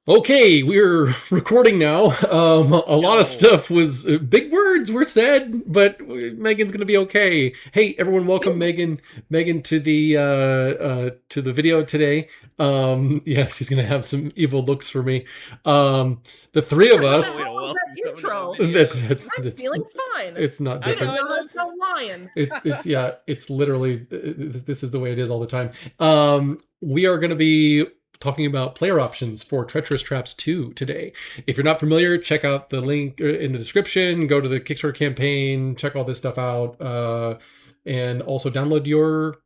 Okay, we're recording now. A lot of stuff was big words were said, but Megan's gonna be okay. Hey, everyone, welcome Megan to the video today. Yeah, she's gonna have some evil looks for me. The three of What the us. hell was that intro? I'm That's feeling fine. it's not I didn't different. know there was no lion. It's literally this is the way it is all the time. We are gonna be talking about player options for Treacherous Traps 2 today. If you're not familiar, check out the link in the description, go to the Kickstarter campaign, check all this stuff out, and also download your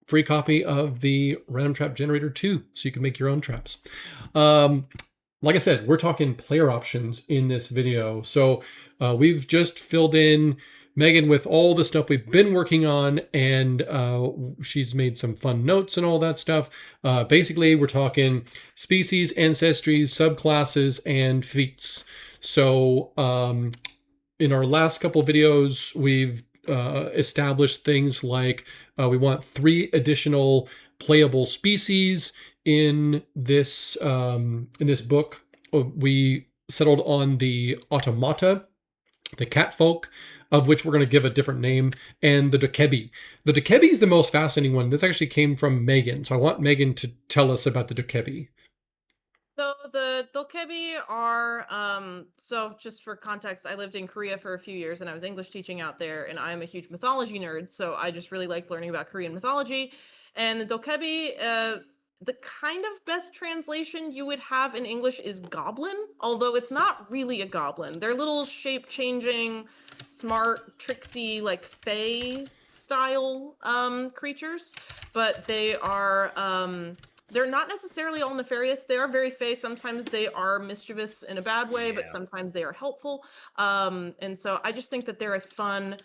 free copy of the Random Trap Generator 2 so you can make your own traps. Like I said, we're talking player options in this video. So we've just filled in Megan with all the stuff we've been working on, and she's made some fun notes and all that stuff. Basically, we're talking species, ancestries, subclasses, and feats. So in our last couple of videos, we've established things like we want 3 additional playable species in this book. We settled on the automata, the catfolk, of which we're going to give a different name, and the dokebi. The dokebi is the most fascinating one. This actually came from Megan, so I want Megan to tell us about the dokebi. So the dokebi are so just for context, I lived in Korea for a few years and I was English teaching out there, and I'm a huge mythology nerd, so I just really liked learning about Korean mythology. And the dokebi, the kind of best translation you would have in English is goblin, although it's not really a goblin. They're little shape changing, smart, tricksy, like fae style creatures, but they're not necessarily all nefarious. They are very fey. Sometimes they are mischievous in a bad way, but sometimes they are helpful. And so I just think that they're a fun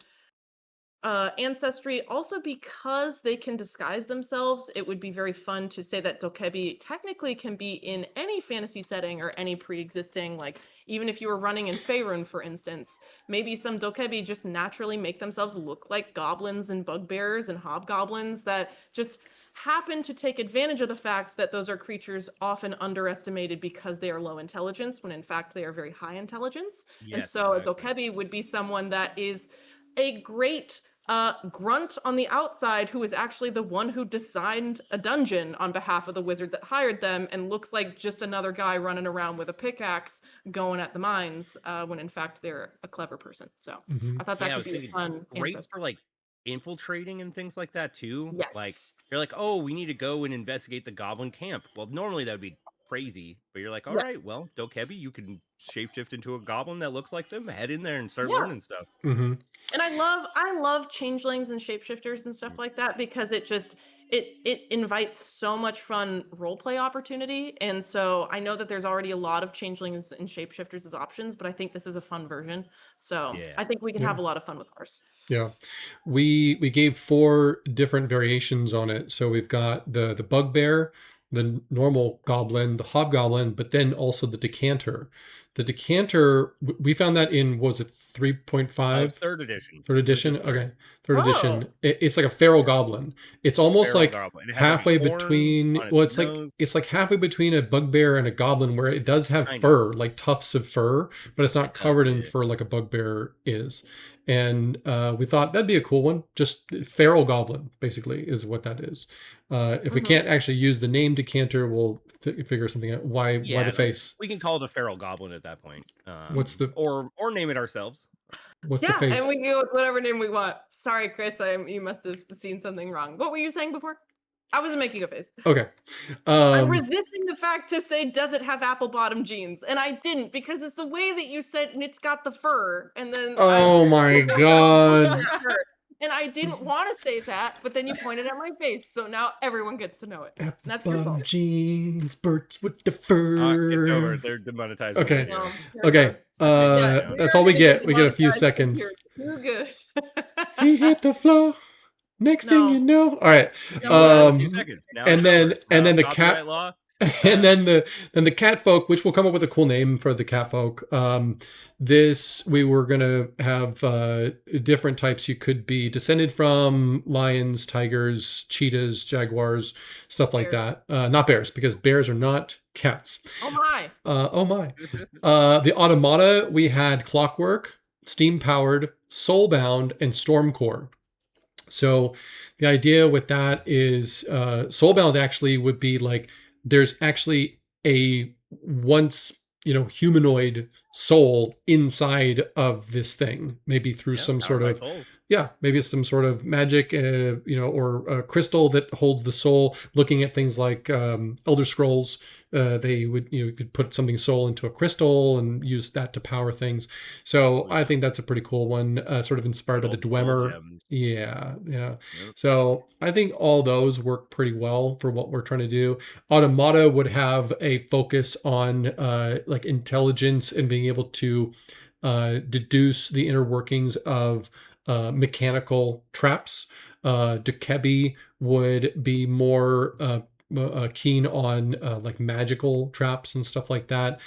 ancestry. Also, because they can disguise themselves, it would be very fun to say that dokebi technically can be in any fantasy setting or any pre-existing, like even if you were running in Faerun, for instance, maybe some dokebi just naturally make themselves look like goblins and bugbears and hobgoblins that just happen to take advantage of the fact that those are creatures often underestimated because they are low intelligence, when in fact they are very high intelligence. And so exactly. A dokebi would be someone that is a great grunt on the outside who is actually the one who designed a dungeon on behalf of the wizard that hired them, and looks like just another guy running around with a pickaxe going at the mines, when in fact they're a clever person. So I thought that could be a fun great ancestor. for like infiltrating and things like that too. Yes. Like you're like, oh, we need to go and investigate the goblin camp. Well, normally that would be crazy, but you're like, all right, well, dokebi, you can shapeshift into a goblin that looks like them, head in there and start learning stuff. Mm-hmm. And I love changelings and shapeshifters and stuff like that, because it just it invites so much fun roleplay opportunity. And so I know that there's already a lot of changelings and shapeshifters as options, but I think this is a fun version. So I think we can have a lot of fun with ours. Yeah, we gave 4 different variations on it. So we've got the bugbear, the normal goblin, the hobgoblin, but then also the decanter. The decanter, we found that in, was it 3.5? Third edition. Third edition? Okay. Third edition. It's like a feral goblin. It's almost like halfway between, well, it's like halfway between a bugbear and a goblin, where it does have fur, like tufts of fur, but it's not covered in fur like a bugbear is. And we thought that'd be a cool one. Just feral goblin, basically, is what that is. If we can't actually use the name decanter, we'll figure something out. Why the face? We can call it a feral goblin at that point. What's the or name it ourselves? What's the face? And we can go with whatever name we want. Sorry, Chris, you must have seen something wrong. What were you saying before? I wasn't making a face. Okay. I'm resisting the fact to say, does it have apple bottom jeans? And I didn't, because it's the way that you said, and it's got the fur. And then oh my god. And I didn't want to say that, but then you pointed at my face, so now everyone gets to know it. Apple that's your fault. Jeans, birds with the fur. They're demonetized. Okay. Okay. That's all we get. We get a few seconds. You're good. He hit the floor. Next thing you know. All right. 2 seconds. Now and then the cat. Law, And then the cat folk, which we'll come up with a cool name for the cat folk. This we were gonna have different types. You could be descended from lions, tigers, cheetahs, jaguars, stuff like Bears. that. Not bears, because bears are not cats. Oh my. Oh my. The automata, we had clockwork, steam powered, soulbound, and stormcore. So the idea with that is soulbound actually would be like there's actually a once humanoid soul inside of this thing, maybe through Yeah, some powered sort by of souls. maybe it's some sort of magic, or a crystal that holds the soul. Looking at things like Elder Scrolls, they would you could put something soul into a crystal and use that to power things. So I think that's a pretty cool one, sort of inspired by the Good old soul Dwemer. gems. Yeah, yeah. Yep. So I think all those work pretty well for what we're trying to do. Automata would have a focus on like intelligence and being able to deduce the inner workings of mechanical traps. Dokebi would be more keen on like magical traps and stuff like that.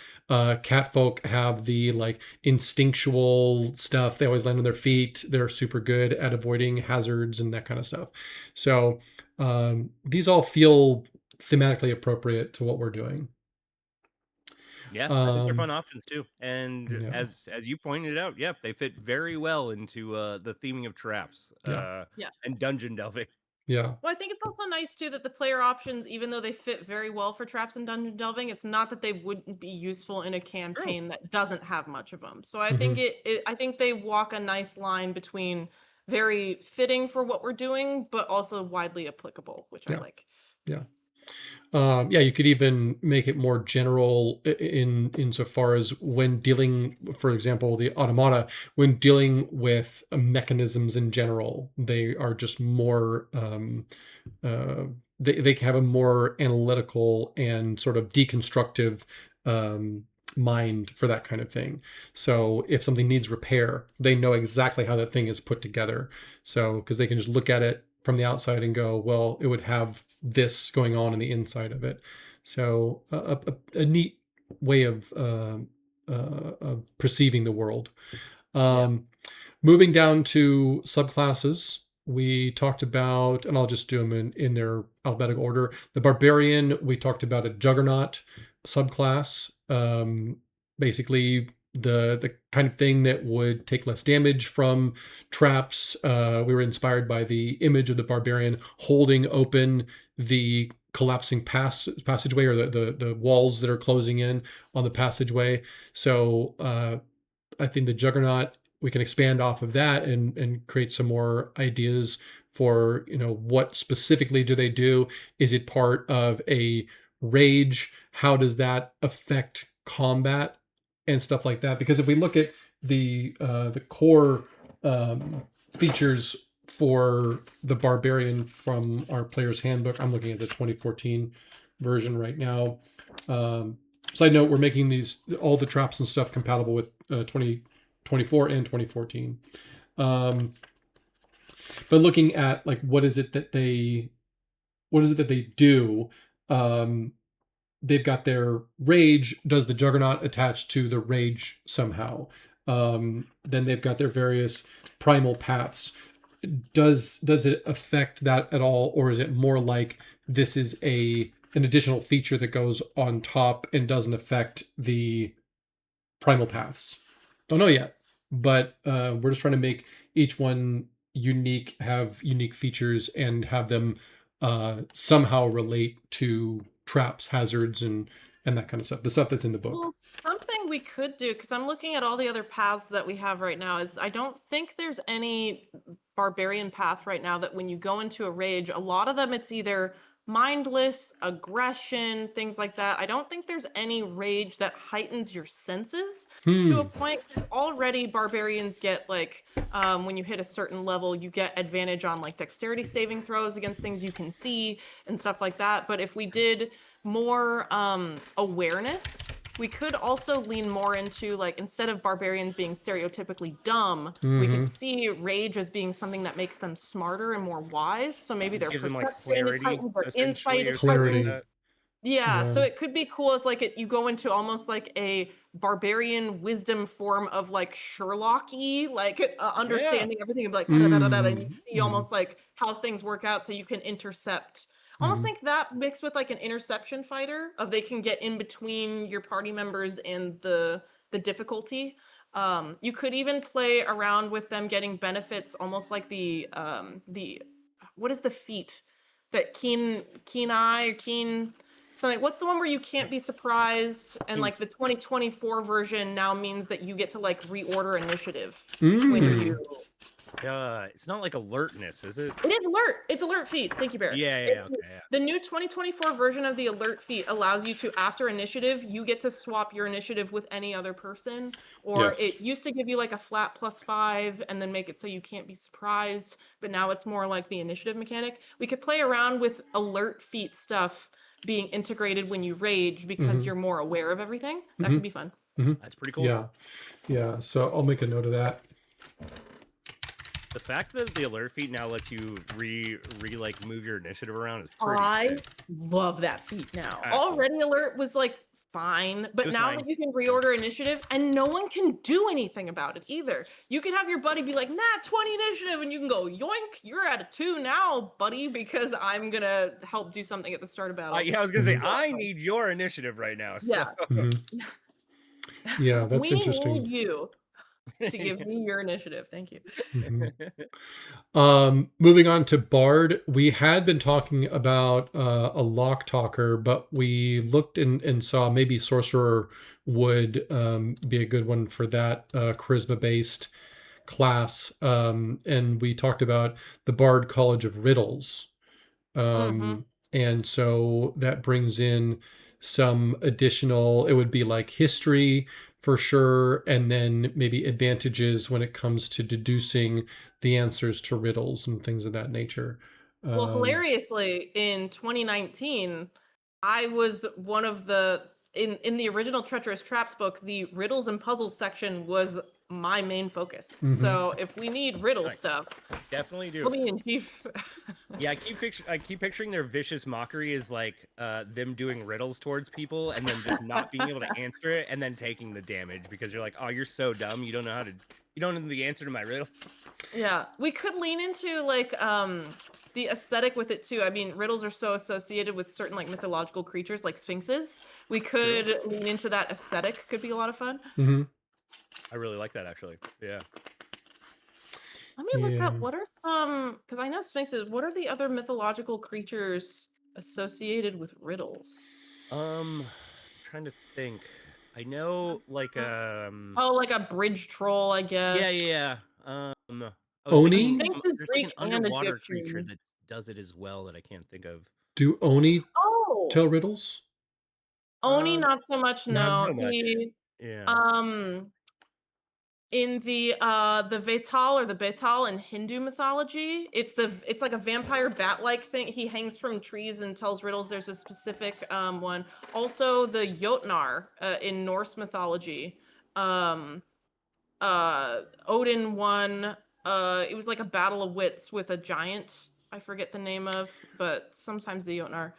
Catfolk have the like instinctual stuff. They always land on their feet. They're super good at avoiding hazards and that kind of stuff. So these all feel thematically appropriate to what we're doing. Yeah, I think they're fun Um, options too. And yeah, as you pointed out, yeah, they fit very well into the theming of traps yeah, Yeah. and dungeon delving. yeah. Well, I think it's also nice too that the player options, even though they fit very well for traps and dungeon delving, it's not that they wouldn't be useful in a True. campaign that doesn't have much of them. So I think Hmm. I think they walk a nice line between very fitting for what we're doing, but also widely applicable, which I Yeah, like. yeah. Yeah, you could even make it more general in insofar as when dealing, for example, the automata, when dealing with mechanisms in general, they are just more, uh, they have a more analytical and sort of deconstructive um, mind for that kind of thing. So if something needs repair, they know exactly how that thing is put together. So because they can just look at it from the outside and go, well, it would have this going on in the inside of it. So a neat way of perceiving the world. Yeah. Um, Moving down to subclasses, we talked about, and I'll just do them in their alphabetical order. The barbarian, we talked about a juggernaut subclass. Basically, the kind of thing that would take less damage from traps. We were inspired by the image of the barbarian holding open the collapsing passageway, or the walls that are closing in on the passageway. So I think the juggernaut, we can expand off of that and create some more ideas for what specifically do they do. Is it part of a rage? How does that affect combat and stuff like that? Because if we look at the core um, features for the barbarian from our player's handbook, I'm looking at the 2014 version right now. Side note, we're making all the traps and stuff compatible with 2024 and 2014. But looking at like what is it that they do? Um, they've got their rage. Does the juggernaut attach to the rage somehow? Then they've got their various primal paths. Does it affect that at all, or is it more like this is an additional feature that goes on top and doesn't affect the primal paths? Don't know yet, but we're just trying to make each one unique, have unique features, and have them somehow relate to traps, hazards, and that kind of stuff. The stuff that's in the book. Well, something we could do, because I'm looking at all the other paths that we have right now, is I don't think there's any barbarian path right now that when you go into a rage, a lot of them it's either mindless, aggression, things like that. I don't think there's any rage that heightens your senses to a Hmm. point. Already barbarians get like when you hit a certain level, you get advantage on like dexterity saving throws against things you can see and stuff like that. But if we did more awareness, we could also lean more into like instead of barbarians being stereotypically dumb, we Mm-hmm. could see rage as being something that makes them smarter and more wise. So maybe their Gives them like perception is clarity, heightened, their insight essentially, is or things like heightened. Clarity. that. Yeah, Yeah. so it could be cool as like you go into almost like a barbarian wisdom form of like Sherlocky, like Yeah. understanding everything and be like da da da da da, and you Mm, see mhm. almost like how things work out, so you can intercept. Almost Mhm. think that mixed with like an interception fighter of they can get in between your party members and the difficulty. You could even play around with them getting benefits, almost like the what is the feat that keen eye or keen something. What's the one where you can't be surprised? And like Means the 2024 version now means that you get to like reorder initiative when you. Mm. it's not like alertness, is it? It is alert. It's alert feat. Thank you, Barrett. Yeah, yeah, yeah, okay, yeah. The new 2024 version of the alert feat allows you to, after initiative, you get to swap your initiative with any other person. Or Yes. it used to give you like a flat +5 and then make it so you can't be surprised. But now it's more like the initiative mechanic. We could play around with alert feat stuff being integrated when you rage because Mhm. you're more aware of everything. That could Mhm. be fun. Mhm. That's pretty cool. Yeah. Yeah. So I'll make a note of that. The fact that the alert feat now lets you like move your initiative around is pretty I sick. love that feat now. That's cool. Already alert was like fine, It but was now fine. that you can reorder initiative and no one can do anything about it either. You can have your buddy be like, nah, 20 initiative, and you can go, yoink, you're at a 2 now, buddy, because I'm gonna help do something at the start of battle. Yeah, I was gonna say Mhm. I need your initiative right now. So Yeah. Mhm. Yeah, that's We need interesting. you to give me your initiative. Thank you. Mhm. Moving on to Bard, we had been talking about a Lock Talker, but we looked and saw maybe Sorcerer would be a good one for that charisma based class. And we talked about the Bard College of Riddles. Hmm. And so that brings in some additional, it would be like history for sure, and then maybe advantages when it comes to deducing the answers to riddles and things of that nature. Well, Um, hilariously, in 2019, I was one of the in the original Treacherous Traps book, the riddles and puzzles section was my main focus. mhm. So if we need riddle I stuff, definitely do. put me in chief. Yeah, I keep picturing their vicious mockery is like them doing riddles towards people and then just not being able to answer it and then taking the damage because you're like, oh, you're so dumb, you don't know the answer to my riddle. Yeah, we could lean into like the aesthetic with it too. I mean, riddles are so associated with certain like mythological creatures like sphinxes. We True. could lean into that aesthetic. Could be a lot of fun. Mhm. I really like that actually. Yeah. Let me look up Yeah. what are some because I know sphinxes. What are the other mythological creatures associated with riddles? Trying to think. I know like Oh, like a bridge troll, I yeah, guess. yeah, I was A thinking Oni? sphinx is there's like an Greek and underwater creature Egyptian. that does it as well that I can't think of. Do Oni Oh, tell riddles? Oni, Um, not so much. Not No, so much. he Yeah. um in the Vetal or the Betal in Hindu mythology, it's like a vampire bat-like thing. He hangs from trees and tells riddles. There's a specific one. Also the Jotnar in Norse mythology. Um Odin won it was like a battle of wits with a giant I forget the name of, but sometimes the Jotnar.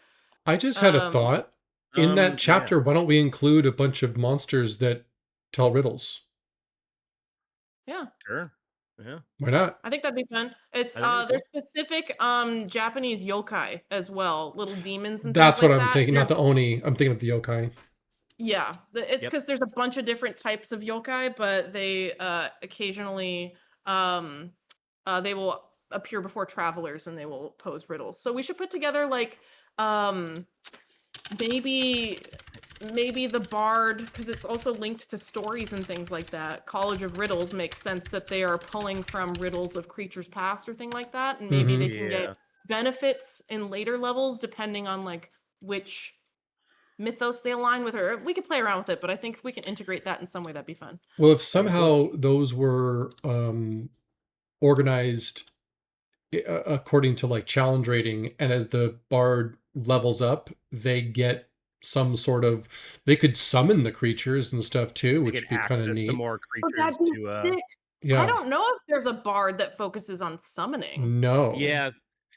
I just had a Um thought. In that Yeah. chapter, why don't we include a bunch of monsters that tell riddles? yeah. Sure. Yeah. I Why not? think that'd be fun. It's I think it'd be there's cool. specific Japanese yokai as well, little demons and things That's what like I'm that. thinking, not the Oni. I'm thinking of the yokai. Yeah, it's Yep. because there's a bunch of different types of yokai, but they occasionally um they will appear before travelers and they will pose riddles. So we should put together like um maybe the bard because it's also linked to stories and things like that. College of Riddles makes sense that they are pulling from riddles of creatures past or thing like that, and maybe they Mhm. can Yeah. get benefits in later levels depending on like which mythos they align with, or we could play around with it, but I think if we can integrate that in some way that'd be fun. Well, if That'd be cool. somehow those were organized according to like challenge rating, and as the bard levels up, they get some sort of, they could summon the creatures and stuff too, They which get would be kind of access to neat. more Oh, creatures that'd be to sick. I Yeah. don't know if there's a bard that focuses on summoning. No. yeah.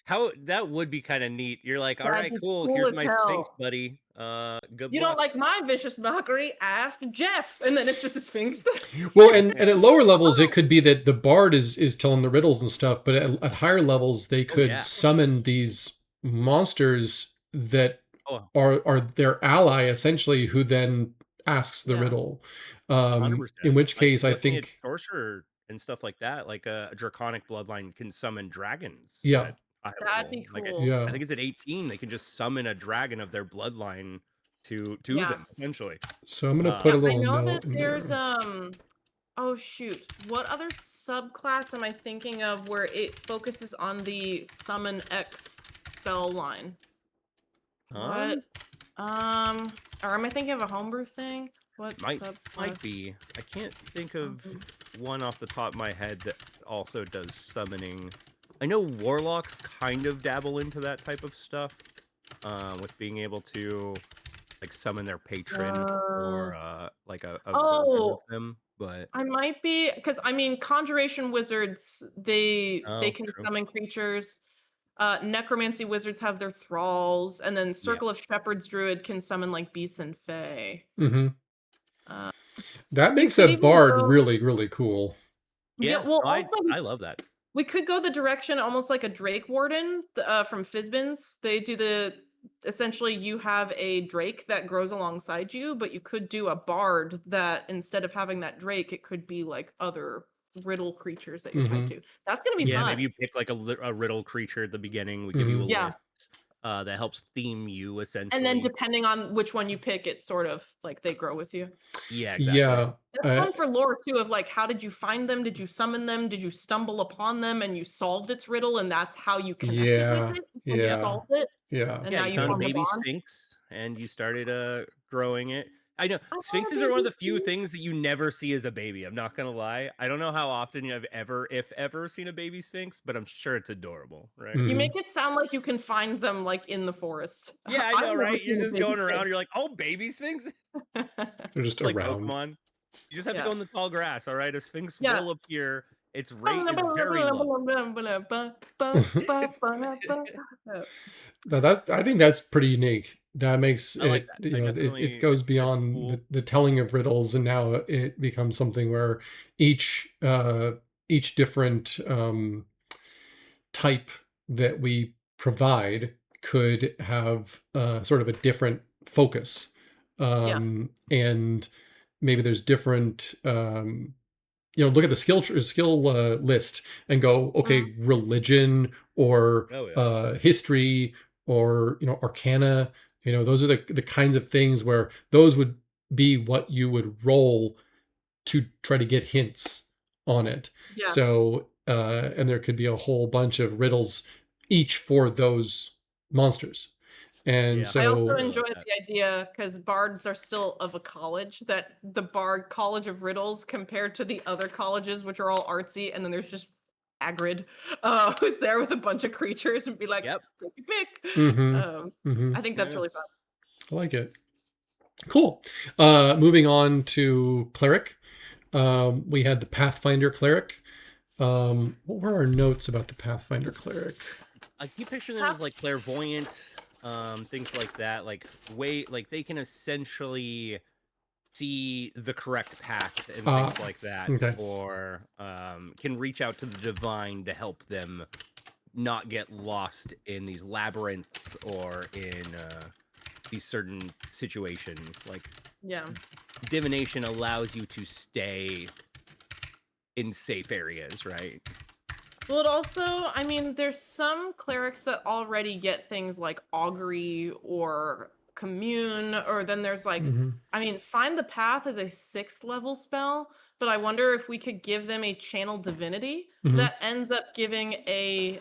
How that would be kind of neat. You're like, all That'd right, be cool. cool Here's as my Sphinx hell. buddy. Good You luck. don't like my vicious mockery? Ask Jeff. And then it's just a sphinx. Well, and Yeah. at lower levels, it could be that the bard is telling the riddles and stuff, but at higher levels, they Oh could yeah. summon these monsters that Oh, are their ally essentially, who then asks the Yeah. riddle. In 100%. which Like case, I looking at think, sorcerer and stuff like that, like a draconic bloodline can summon dragons yeah, at high That'd level. be Like cool. I yeah. think it's at 18, they can just summon a dragon of their bloodline to Yeah. them, essentially. So I'm gonna put Yeah, a I little know that note in there's there. oh shoot. What other subclass am I thinking of where it focuses on the summon X spell line? What? Um, Or am I thinking of a homebrew thing? What might subclass? be. I can't think of Um, one off the top of my head that also does summoning. I know warlocks kind of dabble into that type of stuff, with being able to like summon their patron uh, or like a version of oh, them. But I might be because I mean conjuration wizards they oh, can true. summon creatures. Necromancy wizards have their thralls, and then Yeah. Circle of Shepherds druid can summon like beasts and fae. Hmm. Uh, That you makes could a even bard go, really, really cool. yeah. Yeah. Well, No, also I love that. we could go the direction almost like a Drake Warden from Fizbin's. They do the essentially you have a Drake that grows alongside you, but you could do a Bard that instead of having that Drake, it could be like other riddle creatures that you're tied Hmm. to. That's gonna be Yeah, fun. maybe you pick like a riddle creature at the beginning. We give you a Hmm. Yeah. list that helps theme you And then essentially. depending on which one you pick, it's sort of like they grow with you. Yeah, exactly. Yeah. That's fun for lore too, of like how did you find them? Did you summon them? Did you stumble upon them and you solved its riddle and that's how you connected with Yeah. it before you Yep. Yeah. solved it? Yeah. And Yeah, now you you found a formed a baby bond? sphinx and you started growing it. I know I want a sphinxes are one of baby the few Sphinx. things that you never see as a baby. I'm not gonna lie. I don't know how often I've ever, if ever, seen a baby sphinx, but I'm sure it's adorable, right? You Hmm. make it sound like you can find them like in the forest. Yeah, I I've know, never right? You're seen a just baby going around. Sphinx. You're like, oh, baby sphinx, They're just like around. Pokemon. You just have to Yeah. go in the tall grass. All right, a sphinx Yeah. will appear. Its rate is very low. That I think that's pretty unique. That makes I like it, that. I it definitely, goes that's beyond cool. the telling of riddles, and now it becomes something where each each different type that we provide could have sort of a different focus, Yeah. and maybe there's different look at the skill list and go, Mhm. okay, religion or Oh yeah. history or arcana. Those are the kinds of things where those would be what you would roll to try to get hints on it. Yeah. So and there could be a whole bunch of riddles each for those monsters. And Yeah, I also so really enjoy like that. the idea because bards are still of a college that the Bard College of Riddles compared to the other colleges, which are all artsy, and then there's just Hagrid, who's there with a bunch of creatures and be like, Yep. take your pick. mhm, Um, mhm, I think that's Yeah. really fun. I like it. Cool. Moving on to cleric. We had the Pathfinder cleric. What were our notes about the Pathfinder cleric? I keep picturing them as like clairvoyant, things like that. Like they can essentially see the correct path and things like that, Okay. or can reach out to the divine to help them not get lost in these labyrinths or in these certain situations. Like Yeah. divination allows you to stay in safe areas, right? Well, it also, I mean, there's some clerics that already get things like augury or commune, or then there's like, Hmm. I mean, find the path is a 6th level spell, but I wonder if we could give them a channel divinity Hmm. that ends up giving a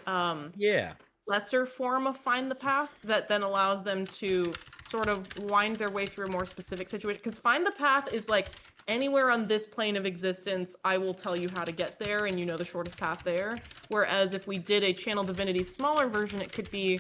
Yeah. lesser form of find the path that then allows them to sort of wind their way through a more specific situation. Because find the path is like anywhere on this plane of existence, I will tell you how to get there, and you know the shortest path there. Whereas if we did a channel divinity smaller version, it could be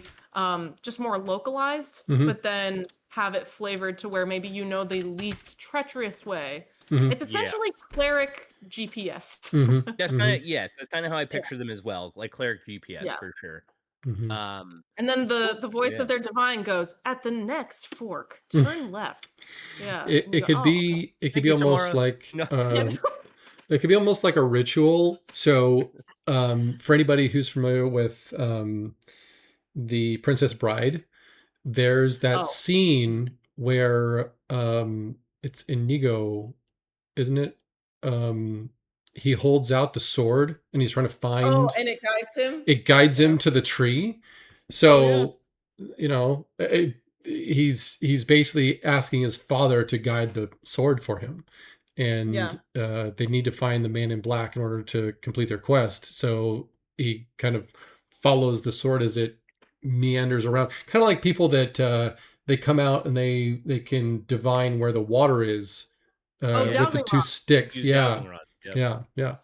just more localized, Hmm. but then have it flavored to where maybe you know the least treacherous way. Hmm. It's Yeah. essentially cleric GPS. Hmm. That's Hmm. kind of, yes, that's kind of how I picture them as well, like cleric GPS Yeah. for sure. Mhm. And then the voice Yeah. of their divine goes, "At the next fork, turn left." Yeah. It And you it go, could "Oh, okay." be it could Thank be you, almost Tamara. like No. Yeah. it could be almost like a ritual. So for anybody who's familiar with the Princess Bride, there's that Oh. scene where it's Inigo, isn't it? Um he holds out the sword and he's trying to Oh, find and it guides him? it guides Yeah. him to the tree. Oh yeah. So, he's basically asking his father to guide the sword for him, Yeah. and they need to find the man in black in order to complete their quest. So he kind of follows the sword as it meanders around, kind of like people that they come out and they can divine where the water is Oh, Yeah. with the dowsing two rod. sticks. Use dowsing Yeah, rods. Yep. yeah,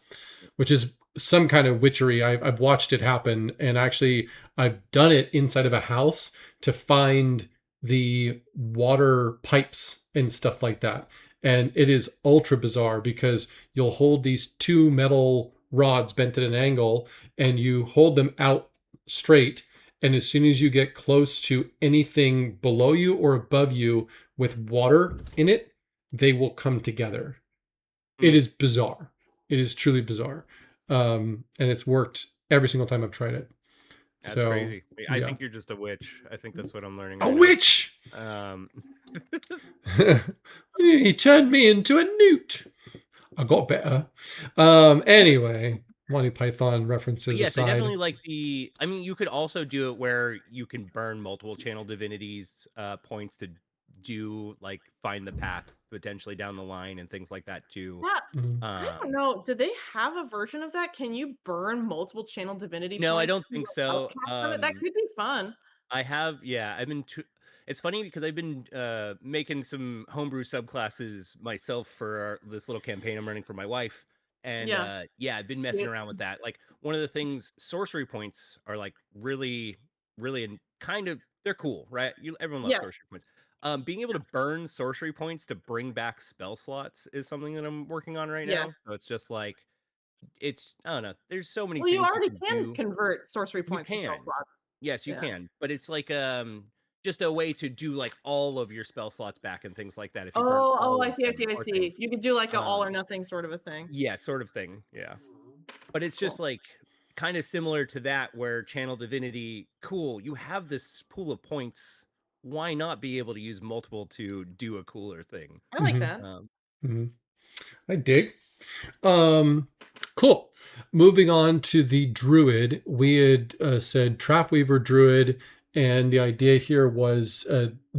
which is some kind of witchery. I've watched it happen, and actually, I've done it inside of a house to find the water pipes and stuff like that. And it is ultra bizarre because you'll hold these two metal rods bent at an angle and you hold them out straight. And as soon as you get close to anything below you or above you with water in it, they will come together. It Mm, is bizarre. It is truly bizarre. And it's worked every single time I've tried it. that's So, crazy. I yeah. think you're just a witch. I think that's what I'm learning A right now. witch! Um, He turned me into a newt. I got better. Anyway, Monty Python but references yes, I aside. definitely like the. I mean, you could also do it where you can burn multiple channel divinities points to do like find the path potentially down the line and things like that too. Yeah. I don't Um, know. Do they have a version of that? Can you burn multiple channel divinity no, I points don't to think like so. outcast them? That could be fun. I have, yeah, I've been it's funny because I've been making some homebrew subclasses myself for this little campaign I'm running for my wife. And Yeah. yeah, I've been messing Cute. around with that. Like one of the things, sorcery points are like really, really and kind of they're cool, right? Everyone loves Yeah. sorcery points. Being able to burn sorcery points to bring back spell slots is something that I'm working on right Yeah. now. So it's just like I don't know. There's so many Well, you things you already can can do. convert sorcery You points to spell can. slots. Yes, you Yeah. can, but it's like just a way to do like all of your spell slots back and things like that if you burn Oh, oh, all I of see, I see, them I or see. things. You could do like a all or Um nothing sort of a thing. yeah, sort of thing. Yeah. But it's just Cool. like kind of similar to that where channel divinity, cool, you have this pool of points. Why not be able to use multiple to do a cooler thing? I like Mhm, that. Um mhm. I dig. Um, cool. Moving on to the druid, we had said trapweaver druid, and the idea here was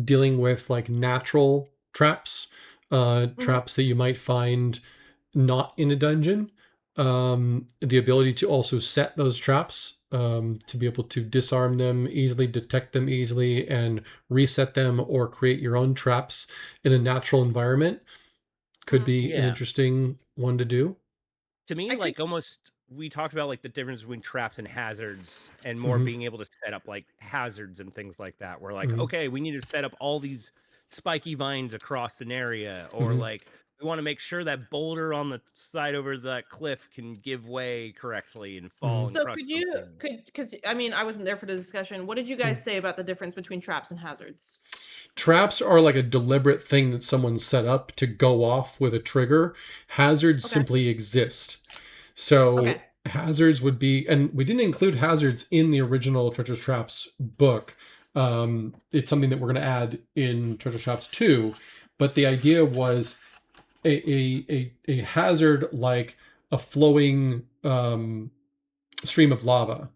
dealing with like natural traps, Mhm. traps that you might find not in a dungeon. The ability to also set those traps, to be able to disarm them easily, detect them easily, and reset them, or create your own traps in a natural environment could Mhm. be an yeah. interesting one to do. To me, I could like almost we talked about like the difference between traps and hazards and more Hmm. being able to set up like hazards and things like that. We're like, Hmm. okay, we need to set up all these spiky vines across an area, or Hmm. like we want to make sure that boulder on the side over that cliff can give way correctly and fall Hmm. and so crush could you something. could because I mean I wasn't there for the discussion. What did you guys say about the difference between traps and hazards? Traps are like a deliberate thing that someone set up to go off with a trigger. Hazards Okay. simply exist. Okay. So hazards would be, and we didn't include hazards in the original Treacherous Traps book. It's something that we're going to add in Treacherous Traps 2. But the idea was a hazard like a flowing stream of lava.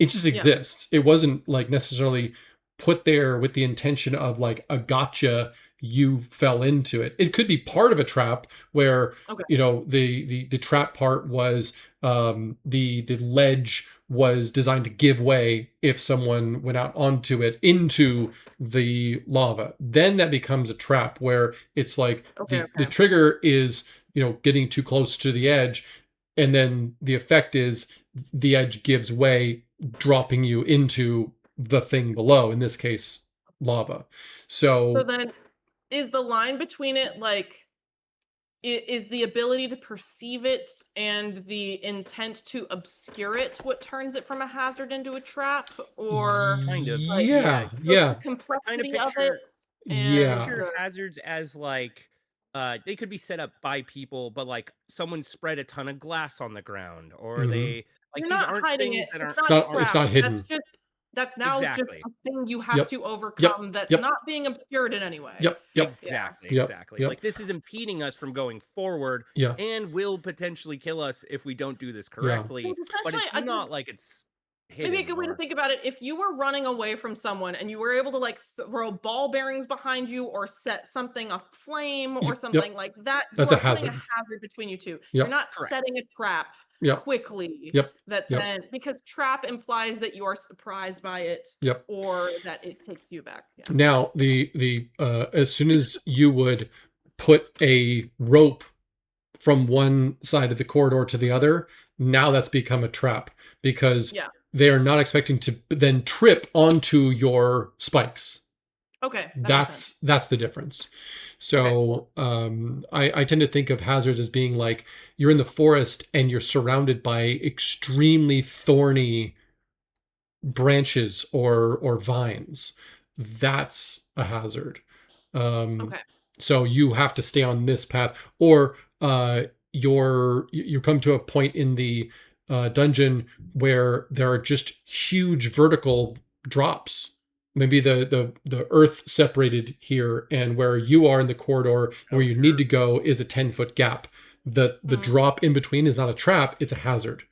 It just Yeah. exists. It wasn't like necessarily put there with the intention of like a gotcha, you fell into it. It could be part of a trap where Okay. the trap part was the ledge was designed to give way if someone went out onto it into the lava. Then that becomes a trap where it's like Okay. the Okay. trigger is getting too close to the edge, and then the effect is the edge gives way, dropping you into the thing below, in this case lava. So So then is the line between it like is the ability to perceive it and the intent to obscure it what turns it from a hazard into a trap, or Kind of. like Yeah. Yeah, both yeah, the I kind of complexity of it picture I and yeah. picture the hazards as like they could be set up by people, but like someone spread a ton of glass on the ground, or Hmm. they like you're these not aren't hiding things it. that It's aren't not a It's trap. not That's hidden. just that's now just exactly. a thing you have Yep, to yep, overcome that's yep, not being obscured in any way. yep, yep, Yeah. yep, Exactly. yep, Like this is impeding us from going forward yeah, and will potentially kill us if we don't do this yeah. So correctly, it's but essentially it's a good not like it's maybe a hidden good way to or think about it, if you were running away from someone and you were able to like throw ball bearings behind you or set something aflame or Yep, yep. something like that, you That's a are putting a hazard. hazard between you two. You're Yep, not correct. setting a trap yep, quickly yep, that yep, then because trap implies that you are surprised by it yep. or that it takes you back. Yeah. Now, the as soon as you would put a rope from one side of the corridor to the other, now that's become a trap because Yeah. they are not expecting to then trip onto your spikes. Okay. That makes sense. That's the difference. Okay, So cool. I tend to think of hazards as being like you're in the forest and you're surrounded by extremely thorny branches or vines. That's a hazard. Um, Okay. so you have to stay on this path, or you come to a point in the dungeon where there are just huge vertical drops. Maybe the earth separated here, and where you are in the corridor and where Oh, you need to sure. go is a 10-foot gap. The Mm, drop in between is not a trap; it's a hazard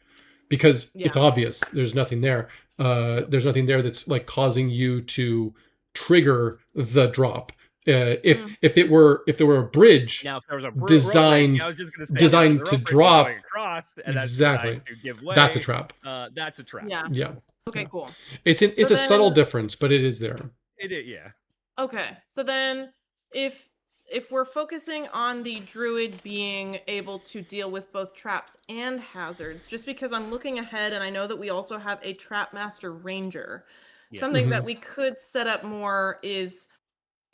because yeah. it's obvious there's nothing there. There's nothing there that's like causing you to trigger the drop. Mm, If there were a bridge Now, if there was a rope, like I designed was just gonna say, if there was a designed to rope bridge going drop, across, and that's designed exactly, to give that's a way, trap. that's a trap. yeah. Yeah, Okay, yeah. cool. So It's a subtle then difference, but it is there. Yeah. okay. So then if if we're focusing on the druid being able to deal with both traps and hazards, just because I'm looking ahead and I know that we also have a trap master ranger, Yes. something Hmm. that we could set up more is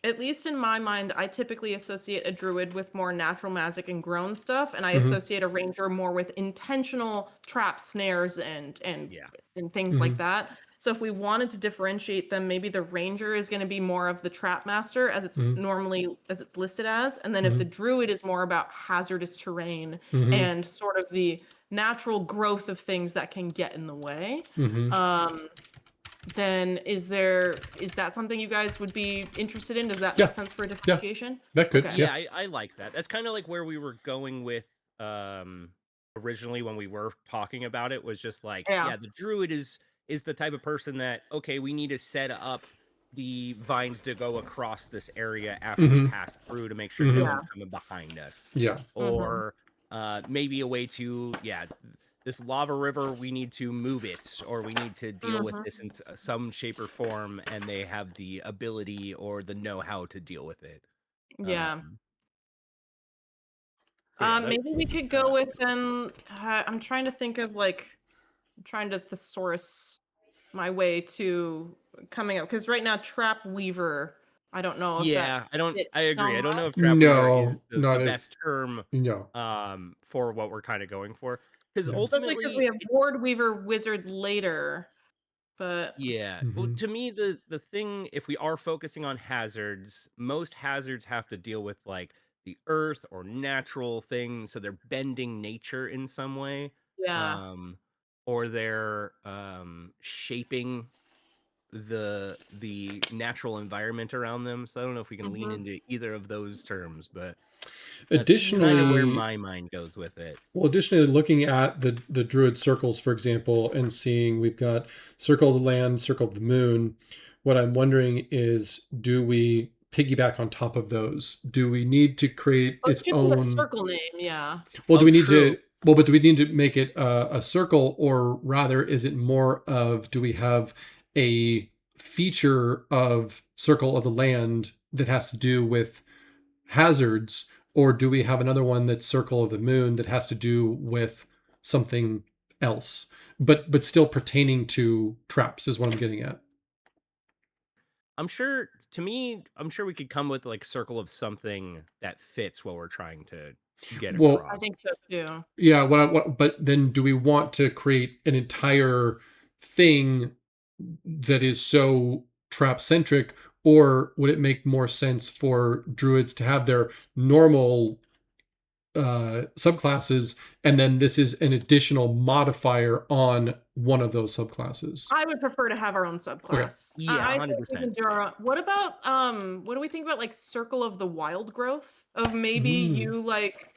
at least in my mind, I typically associate a druid with more natural magic and grown stuff, and I Hmm. associate a ranger more with intentional trap snares Yeah. and things like Hmm. that. So if we wanted to differentiate them, maybe the ranger is going to be more of the trap master as it's Hmm. normally as it's listed as, and then if the Hmm. druid is more about hazardous terrain Hmm. and sort of the natural growth of things that can get in the way. Hmm. Um, then is that something you guys would be interested in? Does that make Yeah, sense for a yeah, differentiation? that could, Okay. yeah. Yeah, I like that. That's kind of like where we were going with originally when we were talking about it was just like, Yeah. yeah, the druid is the type of person that okay, we need to set up the vines to go across this area after we Hmm. pass through to make sure no Hmm. Yeah. one's coming behind us. Yeah. Mm-hmm. Or maybe a way to this lava river, we need to move it, or we need to deal with Mm-hmm. this in some shape or form, and they have the ability or the know-how to deal with it. Yeah. Um, but yeah, that Maybe we could go with I'm trying to think of like I'm trying to thesaurus my way to coming up because right now trap weaver, I don't know if that yeah, I don't. fits I so agree. I don't much. know if trap weaver is No, the not it. best term No. for what we're kind of going for, because Yeah. Especially because we ultimately have ward weaver wizard later. But yeah. Well, Hmm. to me, the thing, if we are focusing on hazards, most hazards have to deal with like the earth or natural things, so they're bending nature in some way, yeah. um, or they're shaping the natural environment around them. So I don't know if we can lean Mm-hmm. into either of those terms, but that's kind of Yeah. where Additionally, my mind goes with it. well, additionally, looking at the druid circles, for example, and seeing we've got circle of the land, circle of the moon. What I'm wondering is, do we piggyback on top of those? Do we need to create Oh, it its should be a own? circle name, yeah. Well, do Oh, we need true. to? Well, but do we need to make it a circle, or rather, is it more of do we have a feature of circle of the land that has to do with hazards, or do we have another one that's circle of the moon that has to do with something else, but still pertaining to traps is what I'm getting at. I'm sure to me, I'm sure we could come with like circle of something that fits what we're trying to get Well, I across. think so too. yeah. But then, do we want to create an entire thing that is so trap centric, or would it make more sense for druids to have their normal subclasses, and then this is an additional modifier on one of those subclasses? I would prefer to have our own Okay. subclass. Yeah, I think we can 100%. do our own. What about what do we think about like circle of the wild growth of maybe Mm. you like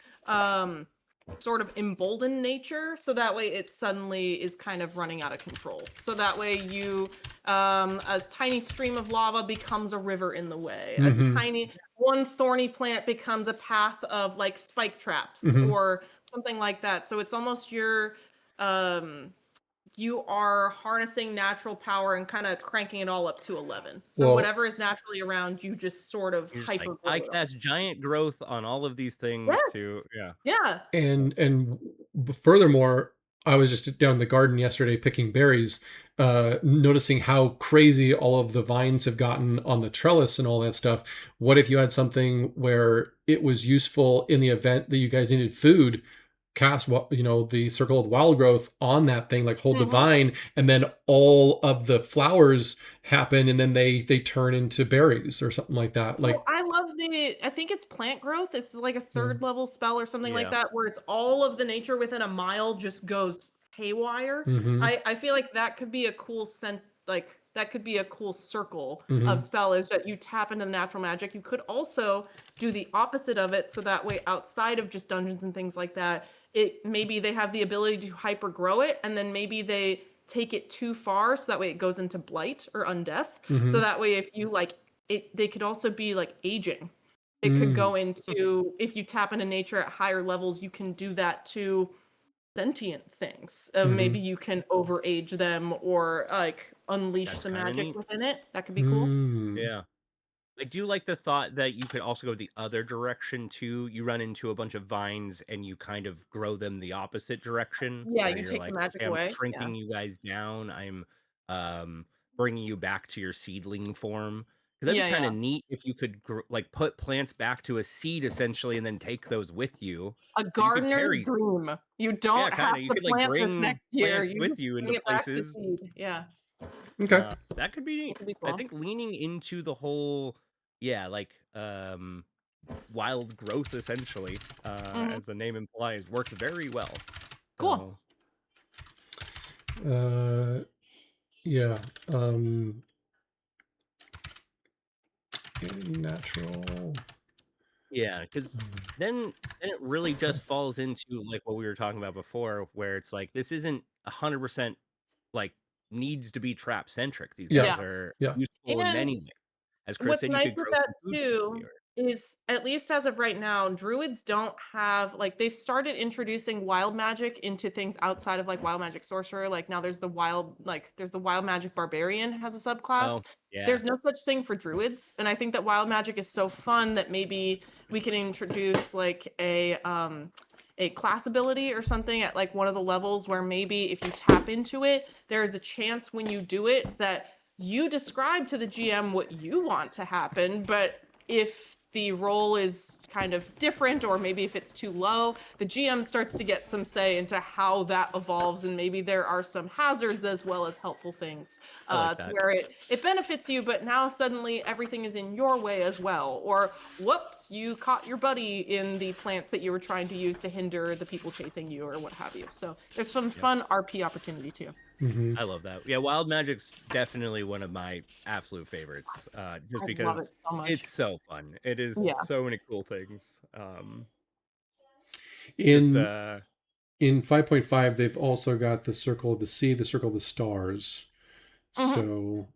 sort of embolden nature so that way it suddenly is kind of running out of control. So that way you a tiny stream of lava becomes a river in the way. A Mm-hmm. tiny one thorny plant becomes a path of like spike traps Mm-hmm. or something like that. So it's almost your um you are harnessing natural power and kind of cranking it all up to 11. So Well, whatever is naturally around, you just sort of You're just like, hyper I grow it on. cast giant growth on all of these things to, Yes. yeah. Yeah. and furthermore, I was just down in the garden yesterday picking berries, noticing how crazy all of the vines have gotten on the trellis and all that stuff. What if you had something where it was useful in the event that you guys needed food? Cast what, the circle of wild growth on that thing, like hold the Mhm. vine, and then all of the flowers happen, and then they turn into berries or something like that. Well, Like, I love I think it's plant growth. It's like a yeah. third level spell or something like Yeah. that, where it's all of the nature within a mile just goes haywire. Mm-hmm. I feel like that could be a cool like that could be a cool circle of Mm-hmm. spell is that you tap into the natural magic. You could also do the opposite of it, so that way outside of just dungeons and things like that, it maybe they have the ability to hyper grow it, and then maybe they take it too far, so that way it goes into blight or undeath. Mm-hmm. So that way, if you like they could also be like aging. It could Mm. go into if you tap into nature at higher levels, you can do that to sentient things. Maybe Mm-hmm. you can overage them or like unleash That's some kind of magic neat. within it. That could be cool. Mm. Yeah. I do like the thought that you could also go the other direction too. You run into a bunch of vines and you kind of grow them the opposite direction, Yeah, where you you're take the like, magic okay, I'm away. Yeah. shrinking you guys down. I'm um, bringing you back to your seedling form. Because that'd Yeah, be kind yeah. of neat if you could like put plants back to a seed essentially, and then take those with you. A Because you could gardener's carry, dream. You yeah, don't have kind of. You to could like plant this bring next year. plants You with just you into bring it back to places. seed. Yeah. Okay. That could be That neat. could be I cool. think leaning into the whole, yeah, like wild growth essentially, Hmm. as the name implies, works very well. Cool. So Uh, yeah. Natural. yeah, because then it really just falls into like what we were talking about before, where it's like this isn't 100% like needs to be trap centric. These Yeah. guys Yeah. are Yeah. useful in And many ways. As Chris what's said, you nice could with grow that some food for somebody. too is, at least as of right now, druids don't have like they've started introducing wild magic into things outside of like wild magic sorcerer. Like now there's the wild magic barbarian has a subclass. Oh yeah. There's no such thing for druids, and I think that wild magic is so fun that maybe we can introduce like a class ability or something at like one of the levels where maybe if you tap into it, there is a chance when you do it that you describe to the GM what you want to happen, but if the role is kind of different or maybe if it's too low, the GM starts to get some say into how that evolves, and maybe there are some hazards as well as helpful things I like to that. where it benefits you, but now suddenly everything is in your way as well. Or whoops, you caught your buddy in the plants that you were trying to use to hinder the people chasing you or what have you. So there's some Yeah. fun RP opportunity too. Mm-hmm. I love that. Yeah, Wild Magic's definitely one of my absolute favorites. Just I because love it so much. it's so fun. It is Yeah. so many cool things. Just In 5.5, they've also got the circle of the sea, the circle of the stars. Hmm. So,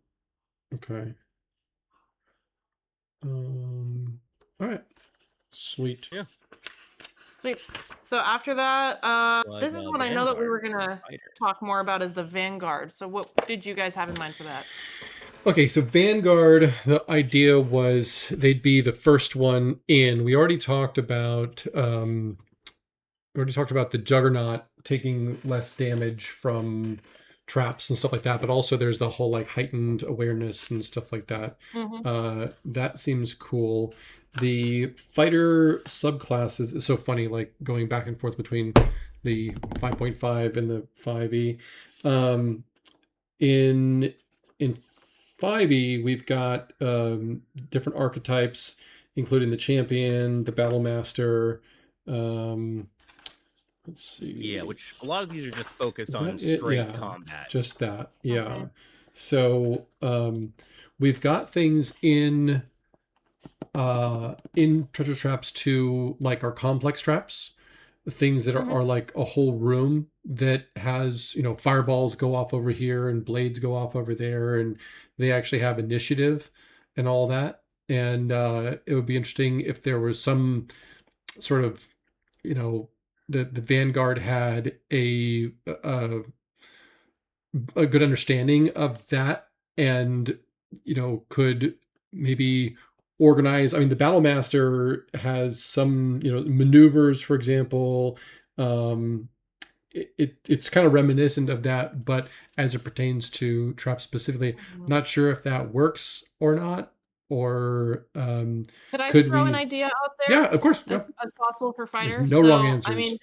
okay. All right. Sweet. yeah. Sweet. So after that, Like this is what I know that we Vanguard were gonna Fighter. talk more about is the Vanguard. So what did you guys have in mind for that? Okay, so Vanguard, the idea was they'd be the first one in. We already talked about the Juggernaut taking less damage from traps and stuff like that, but also there's the whole like heightened awareness and stuff like that. Mhm. That seems cool. The fighter subclass is so funny, like going back and forth between the 5.5 and the 5e. In in 5e, we've got different archetypes, including the champion, the battle master. Um, let's Yeah, see. which a lot of these are just focused Is on that it? straight Yeah, combat. just that. Yeah. Mhm. So we've got things in Treasure Traps 2, like our complex traps, things that Mhm. are like a whole room that has, fireballs go off over here and blades go off over there, and they actually have initiative and all that. And it would be interesting if there was some sort of, you know, the Vanguard had a good understanding of that, and could maybe organize. I mean, the battle master has some maneuvers, for example. um it's kind of reminiscent of that, but as it pertains to traps specifically, Mhm. not sure if that works or not. Or Could I could throw an we? idea out Yeah, there of course. Yeah, as possible for there's fighters? no wrong So, I answers. mean,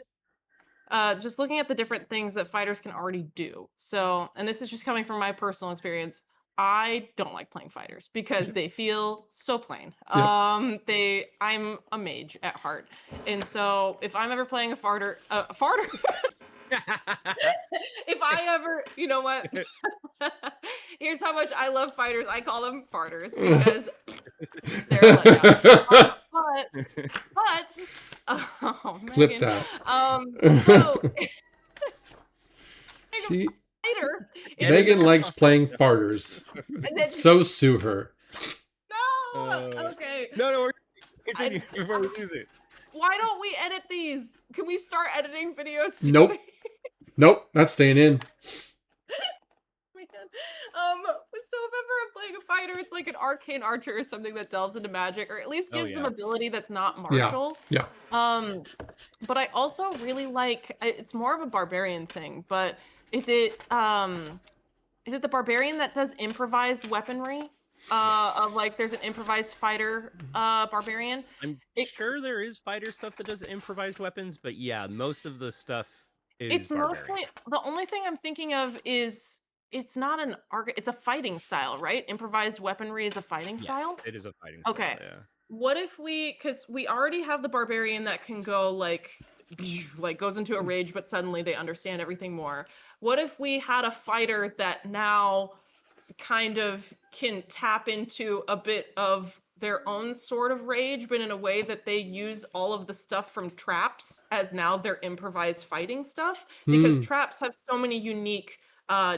just looking at the different things that fighters can already do. So, and this is just coming from my personal experience. I don't like playing fighters because Yeah, they feel so plain. yeah. I'm a mage at heart, and so if I'm ever playing a farter, if I ever, you know what? Here's how much I love fighters. I call them farters because they're a letdown. But oh, Clip Megan. that. So being a She fighter, it's Get in the Megan very likes car. playing farters. and then So sue her. no. Okay. No, no, I, continue before we lose it. why don't we edit these? Can we start editing videos soon? Nope. Nope. That's staying in. Man. So if ever I'm playing a fighter, it's like an arcane archer or something that delves into magic, or at least Oh gives them yeah. ability that's not Yeah. martial. Yeah. Um, but I also really like it's more of a barbarian thing, but is it um is it the barbarian that does improvised weaponry? Of like there's an improvised fighter barbarian. I'm It sure there is fighter stuff that does improvised weapons, but yeah, most of the stuff is It's barbarian. mostly the only thing I'm thinking of is it's not an arc, it's a fighting style, right? Improvised weaponry is a fighting Yes, style. it is a fighting style, Okay. yeah. What if because we already have the barbarian that can go like goes into a rage, but suddenly they understand everything more. What if we had a fighter that now kind of can tap into a bit of their own sort of rage, but in a way that they use all of the stuff from traps as now their improvised fighting stuff? Because Hmm. traps have so many unique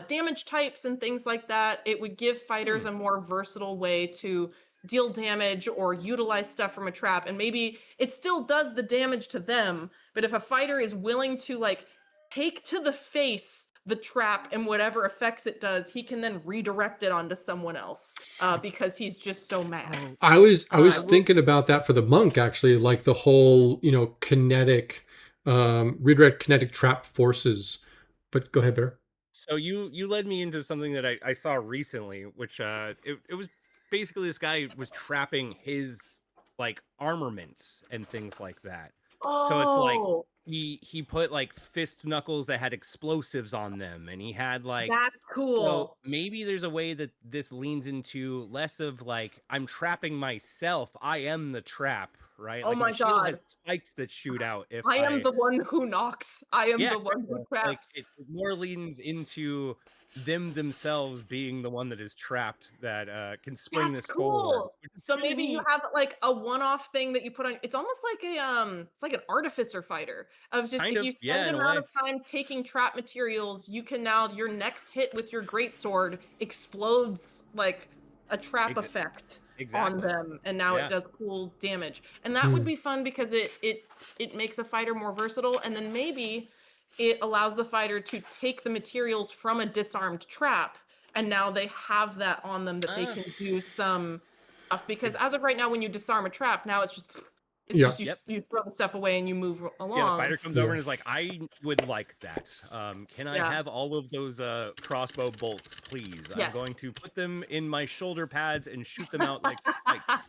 damage types and things like that. It would give fighters Hmm. a more versatile way to deal damage or utilize stuff from a trap. And maybe it still does the damage to them, but if a fighter is willing to like take to the face the trap and whatever effects it does, he can then redirect it onto someone else because he's just so mad. Oh, I was I will. thinking about that for the monk, actually, like the whole, kinetic, redirect kinetic trap forces. But go ahead, Bear. so you led me into something that I saw recently, which it was basically this guy was trapping his like armaments and things like that. So it's like Oh, he put like fist knuckles that had explosives on them, and he had like that's so cool. maybe there's a way that this leans into less of like I'm trapping myself. I am the trap, right? Oh Like my my shield has God. spikes that shoot out if I am I the one who knocks. I am yeah, the one who like traps. it more leans into them themselves being the one that is trapped that can spring That's this forward, cool. which is So kind of maybe you neat. have like a one-off thing that you put on. It's almost like it's like an artificer fighter of just Kind if of, you yeah, spend in an a amount way. of time taking trap materials, you can now your next hit with your greatsword explodes like a trap Ex- effect on exactly. them, and now it Yeah. does cool damage. And that would Hmm. be fun because it makes a fighter more versatile, and then maybe it allows the fighter to take the materials from a disarmed trap, and now they have that on them that they Uh, can do some stuff. Because ex- as of right now, when you disarm a trap, now it's just It's Yeah. just you throw the stuff away and you move along. Yeah, the fighter comes over and is like, I would like that. Can I Yeah. have all of those crossbow bolts, please? I'm going to Yes. put them in my shoulder pads and shoot them out like spikes.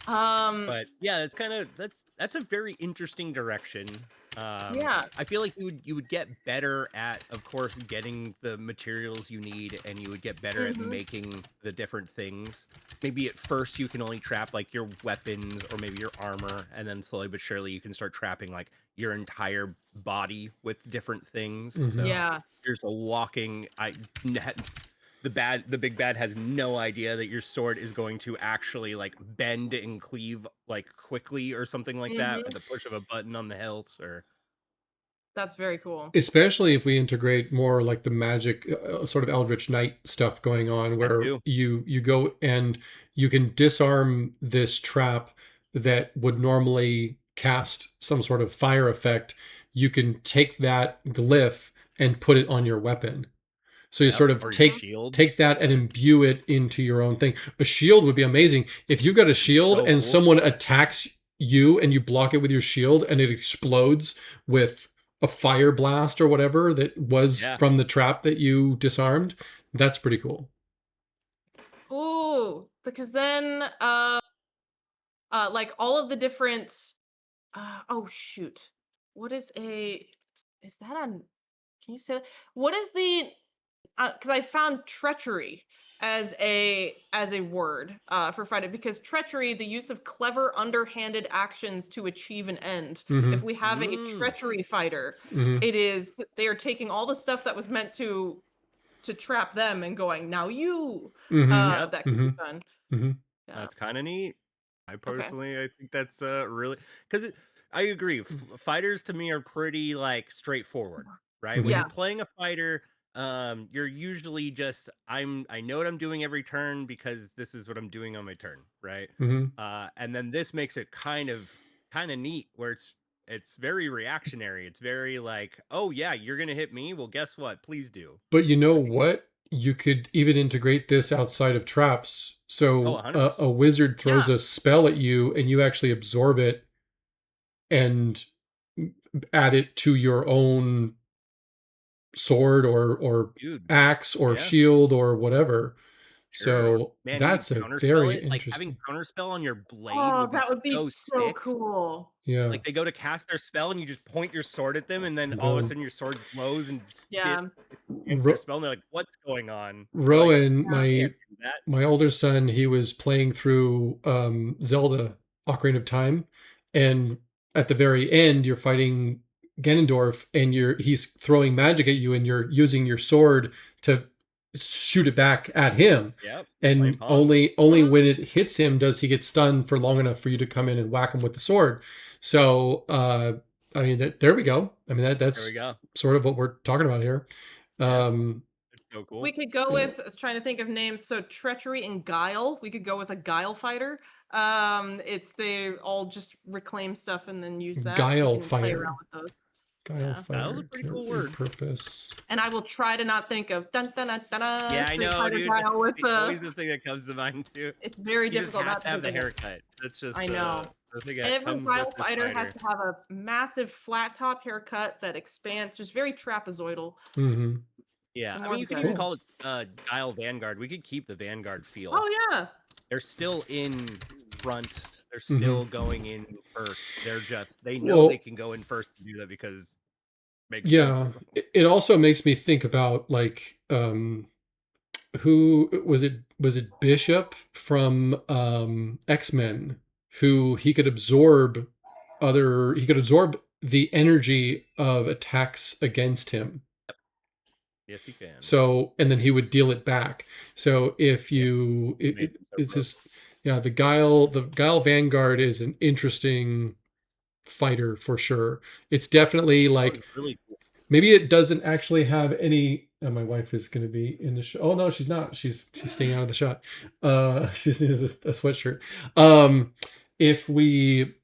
But yeah, that's kind of that's a very interesting direction. Yeah. I feel like you would get better at, of course, getting the materials you need, and you would get better at making the different things. Maybe at first you can only trap like your weapons or maybe your armor, and then slowly but surely you can start trapping like your entire body with different things. So Yeah. there's a walking. The big bad has no idea that your sword is going to actually like bend and cleave like quickly or something like that with the push of a button on the hilt. Or That's very cool. Especially if we integrate more like the magic sort of Eldritch Knight stuff going on, where too. you go and you can disarm this trap that would normally cast some sort of fire effect. You can take that glyph and put it on your weapon. So you sort of or your take shield. that and imbue it into your own thing. A shield would be amazing. If you've got a shield so and cool. someone attacks you and you block it with your shield and it explodes with a fire blast or whatever that was from the trap that you disarmed, that's pretty cool. Ooh, because then like all of the different oh shoot. What is that on can you say that? What is the because I found treachery as a word for fighting, because treachery, the use of clever underhanded actions to achieve an end. If we have a treachery fighter, it is they are taking all the stuff that was meant to trap them and going, now you that could be fun. Yeah. That's kind of neat. I think that's really because I agree. Fighters to me are pretty like straightforward, right? When you're playing a fighter, you're usually just I know what I'm doing every turn because this is what I'm doing on my turn, right? And then this makes it kind of neat where it's very reactionary. It's very like, oh yeah, you're gonna hit me. Well, guess what? Please do. But you know what? You could even integrate this outside of traps. So a wizard throws a spell at you and you actually absorb it and add it to your own sword or axe or shield or whatever. So man, that's a counterspell very it. Like interesting. having counterspell on your blade That would be so sick. cool. Yeah. Like they go to cast their spell and you just point your sword at them and then all of a sudden your sword glows and against their spell and they're like, what's going on? Rowan, like, my older son, he was playing through Zelda Ocarina of Time, and at the very end you're fighting Ganondorf and he's throwing magic at you and you're using your sword to shoot it back at him. And only when it hits him does he get stunned for long enough for you to come in and whack him with the sword. So I mean there we go. I mean that's sort of what we're talking about here. It's so cool. We could go with, I was trying to think of names, so treachery and guile. We could go with a guile fighter. They all just reclaim stuff and then use that. Guile fighter. Play around with those. Guile fighter. That was a pretty cool word. Purpose. And I will try to not think of dun dun dun dun. Yeah, I know, dude. Guile with always the thing that comes to mind too. It's very difficult not to have the haircut. That's just I know. The thing Every guile fighter has to have a massive flat top haircut that expands, just very trapezoidal. Yeah, I mean, you could even call it Guile Vanguard. We could keep the Vanguard feel. Oh yeah. They're still in front. They're still going in first. They know they can go in first and do that because it makes sense. It also makes me think about like who was it Bishop from X-Men, who he could absorb the energy of attacks against him. Yes, he can. So, and then he would deal it back. So if you, it's just, the Guile Vanguard is an interesting fighter for sure. It's definitely like, really cool. Maybe it doesn't actually have any. Oh, my wife is going to be in the show. Oh no, she's not. She's staying out of the shot. She just needed a sweatshirt. If we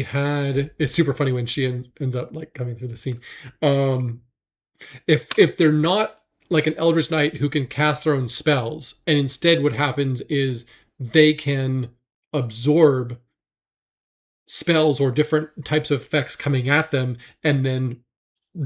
had, it's super funny when she ends up like coming through the scene. If they're not like an Eldritch Knight who can cast their own spells, and instead what happens is they can absorb spells or different types of effects coming at them and then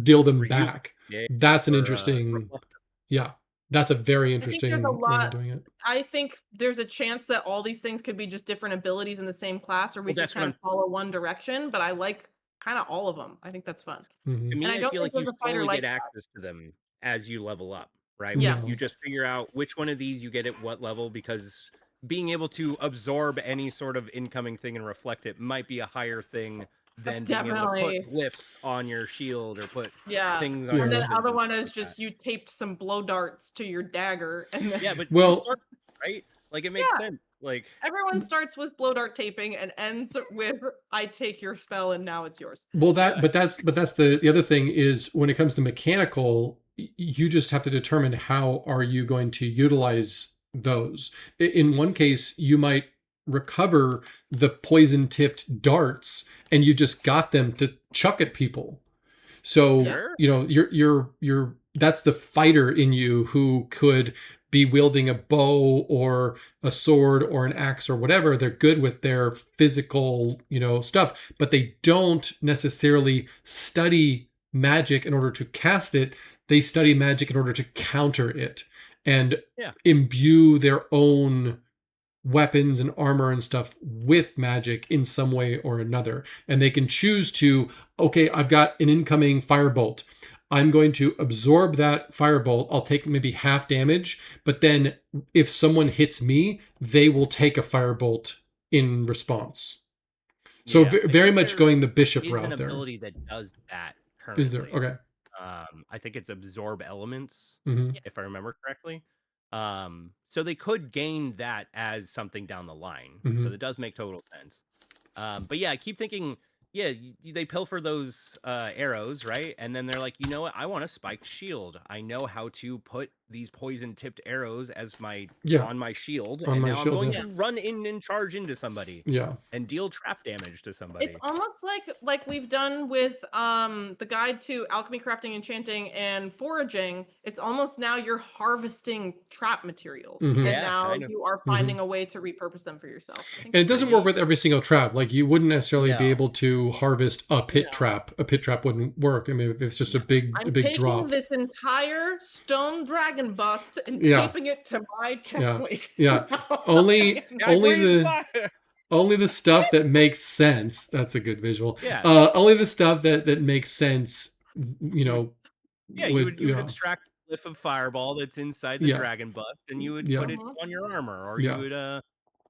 deal them Reuse. back. Yeah. That's an Or interesting, reflect. yeah, that's a very I think there's a interesting way of lot. doing it. I think there's a chance that all these things could be just different abilities in the same class, or we Well, could that's what kind of I'm. follow one direction. But I like kind of all of them. I think that's fun. To Hmm. And me, I I don't feel think like you there's a fighter slowly like get that. access to them as you level up, right? Yeah. You No. just figure out which one of these you get at what level, because being able to absorb any sort of incoming thing and reflect it might be a higher thing That's than being able to put definitely, glyphs on your shield or put yeah. things on And your then Yeah. weapons other and one stuff is like that. just you taped some blow darts to your dagger, and then Yeah, but you Well, start right. Like it makes yeah, sense. Like everyone starts with blow dart taping and ends with I take your spell and now it's yours. well, yeah, that's the other thing is when it comes to mechanical, you just have to determine how are you going to utilize those. In one case, you might recover the poison tipped darts and you just got them to chuck at people. So, Yeah. sure. you're that's the fighter in you who could be wielding a bow or a sword or an axe or whatever. They're good with their physical, stuff, but they don't necessarily study magic in order to cast it. They study magic in order to counter it and Yeah. imbue their own weapons and armor and stuff with magic in some way or another. And they can choose to, okay, I've got an incoming firebolt. I'm going to absorb that firebolt. I'll take maybe half damage, but then if someone hits me, they will take a firebolt in response. So Yeah. I very think much there going the bishop is an route there. ability that does that Is there? currently. Okay. I think it's absorb elements, Hmm. if I Yes. remember correctly. So they could gain that as something down the line. So Hmm. that does make total sense. But yeah, I keep thinking, yeah, they pilfer those arrows, right? And then they're like, you know what? I want a spiked shield. I know how to put these poison tipped arrows as Yeah. on my shield, On and my now I'm shield. going Yeah. Yeah. to run in and charge into somebody Yeah. and deal trap damage to It's somebody. almost like we've done with the guide to alchemy, crafting, enchanting, and foraging. It's almost now you're harvesting trap materials, Hmm. and Yeah, now kind of. you are Hmm. finding a way to repurpose them for yourself. I think And it that's doesn't really work neat. with every single trap. Like you wouldn't necessarily be No. able to harvest a pit No. trap. A pit trap wouldn't work. I mean, if it's just a No. big I'm taking drop. this entire stone dragon bust and Yeah, taping it to my chest yeah, plate. yeah. Now I Only am- I only breathe the fire. only the stuff that makes sense. That's a good visual. Yeah. Only the stuff that makes sense. You You would know, Yeah, would you would extract a glyph of fireball that's inside the yeah, dragon bust, and you would put yeah, it Mhm. on your armor, or you yeah, would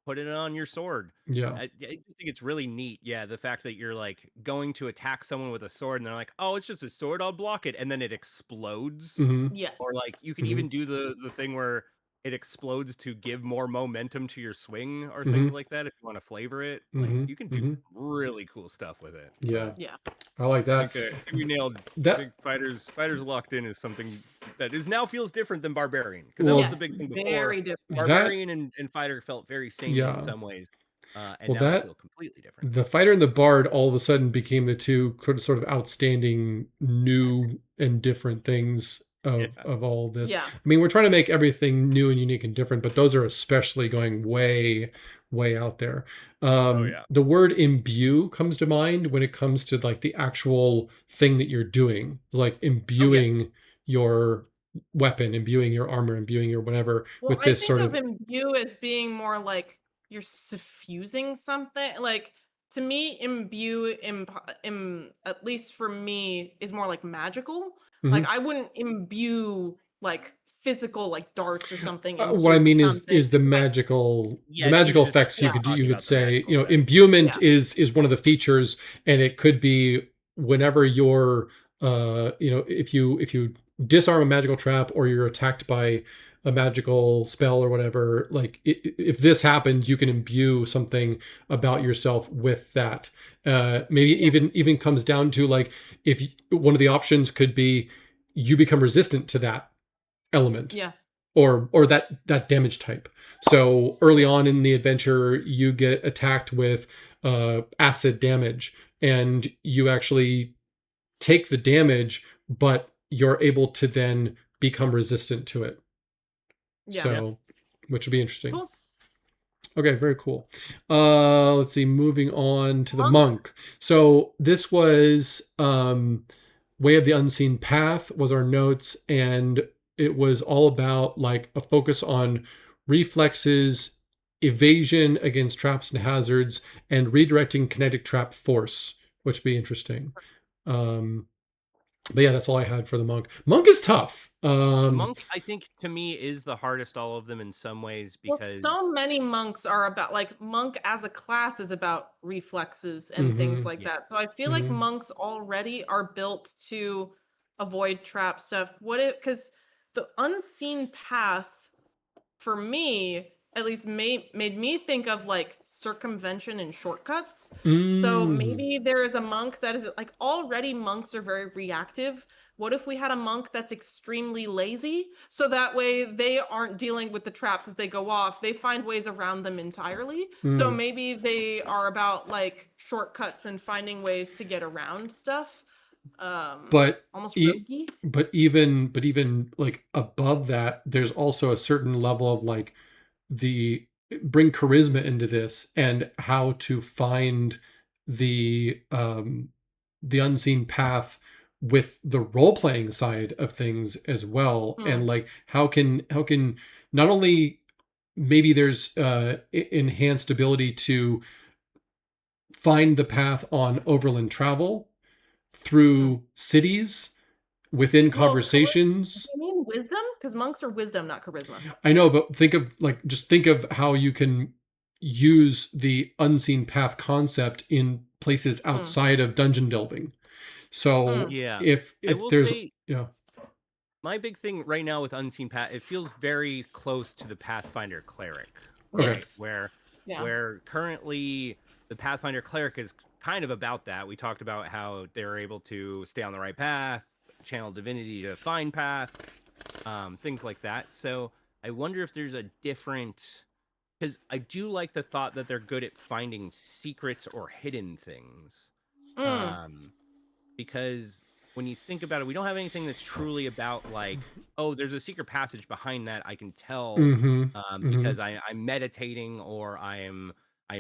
put it on your sword. yeah. I just think it's really neat. Yeah, the fact that you're like going to attack someone with a sword, and they're like, "Oh, it's just a sword. I'll block it," and then it explodes. Mm-hmm, Or Yes. like you can mm-hmm, even do the thing where it explodes to give more momentum to your swing, or mm-hmm, things like that. If you want to flavor it, like mm-hmm, you can do mm-hmm. really cool stuff with it. Yeah, Yeah. I like that. I think we nailed. I That think fighters locked in is something that is now feels different than barbarian, because that was well, the Yes. big thing before. Very different. that Barbarian and fighter felt very samey in yeah. some ways, and Well, now they that feel completely different. the fighter and the bard all of a sudden became the two sort of outstanding new and different things Yeah. of all this. Yeah. I mean, we're trying to make everything new and unique and different, but those are especially going way out there. Oh yeah. The word imbue comes to mind when it comes to like the actual thing that you're doing, like Oh yeah. imbuing your weapon, imbuing your armor, imbuing your whatever Well, with I this think sort of of imbue as being more like you're suffusing something. Like to me, imbue, at least for me, is more like magical. Like Mhm. I wouldn't imbue like physical, like darts or something What I into mean something. is the It might magical Yeah, he was just effects yeah, you talking could about the say, magical effect. imbuement yeah, is one of the features, and it could be whenever you're if you disarm a magical trap or you're attacked by a magical spell or whatever, like if this happens, you can imbue something about yourself with that. Maybe yeah, even comes down to like if one of the options could be you become resistant to that element yeah, or that damage type. So early on in the adventure, you get attacked with acid damage, and you actually take the damage, but you're able to then become resistant to it. yeah. Yeah. So, which would be interesting. Cool. Okay, very cool. Let's see. Moving on to the Monk. monk. So this was Way of the Unseen Path was our notes, and it was all about like a focus on reflexes, evasion against traps and hazards, and redirecting kinetic trap force, which would be interesting. Um, but yeah, that's all I had for the monk. Monk is tough. Monk, I think, to me, is the hardest all of them in some ways Well, so because many monks are about like monk as a class is about reflexes and things Mm-hmm, like yeah, that. So I feel like mm-hmm, monks already are built to avoid trap stuff. What if because the unseen path for me at least made me think of like circumvention and shortcuts. So mm, maybe there is a monk that is like already monks are very reactive. What if we had a monk that's extremely lazy? So that way they aren't dealing with the traps as they go off. They find ways around them entirely. So mm. maybe they are about like shortcuts and finding ways to get around stuff. But Almost e- roguey. but even like above that, there's also a certain level of like the bring charisma into this and how to find the unseen path with the role playing side of things as well, Hmm. and like how can not only maybe there's enhanced ability to find the path on overland travel Hmm. through cities within Well, do conversations. you mean wisdom? Because monks are wisdom, not charisma. I know, but think of how you can use the unseen path concept in places Hmm. outside of dungeon delving. So Hmm. yeah. I if will there's say yeah. my big thing right now with Unseen Path, it feels very close to the Pathfinder Cleric, Okay. right? Yes. Yeah. Where currently the Pathfinder Cleric is kind of about that. We talked about how they're able to stay on the right path, channel divinity to find paths, things like that. So I wonder if there's a different, because I do like the thought that they're good at finding secrets or hidden things. Mm. Um, because when you think about it, we don't have anything that's truly about like, oh, there's a secret passage behind that I can tell Mm-hmm. Mm-hmm. because I'm meditating or I'm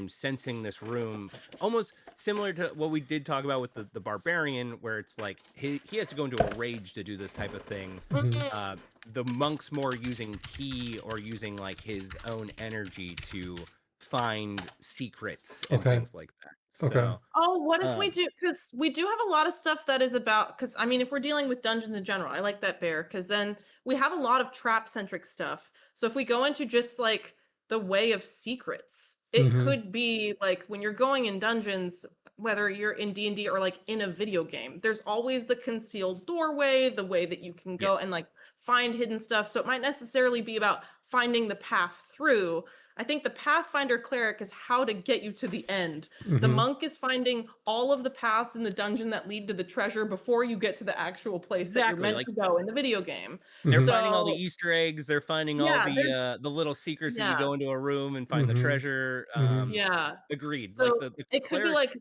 sensing this room. Almost similar to what we did talk about with the barbarian, where it's like he has to go into a rage to do this type of thing. Mm-hmm. Mm. Uh, the monk's more using ki or using like his own energy to find secrets and Okay. things like that. Okay. So, Oh, what if we um, do? Because we do have a lot of stuff that is about. Because I mean, if we're dealing with dungeons in general, I like that bear. Because then we have a lot of trap centric stuff. So if we go into just like the way of secrets, it Mm-hmm. could be like when you're going in dungeons, whether you're in D&D or like in a video game, there's always the concealed doorway, the way that you can yeah. go and like find hidden stuff. So it might necessarily be about finding the path through. I think the Pathfinder cleric is how to get you to the end. The Mm-hmm. monk is finding all of the paths in the dungeon that lead to the treasure before you get to the actual place that you're Exactly. meant Like to go in the video game. they're Mm-hmm. finding all the So, Easter eggs, they're finding all yeah, they're the little secrets that you yeah, go into a room and find the Mm-hmm. treasure. Mm-hmm. yeah. Agreed. Like So the it could be cleric, like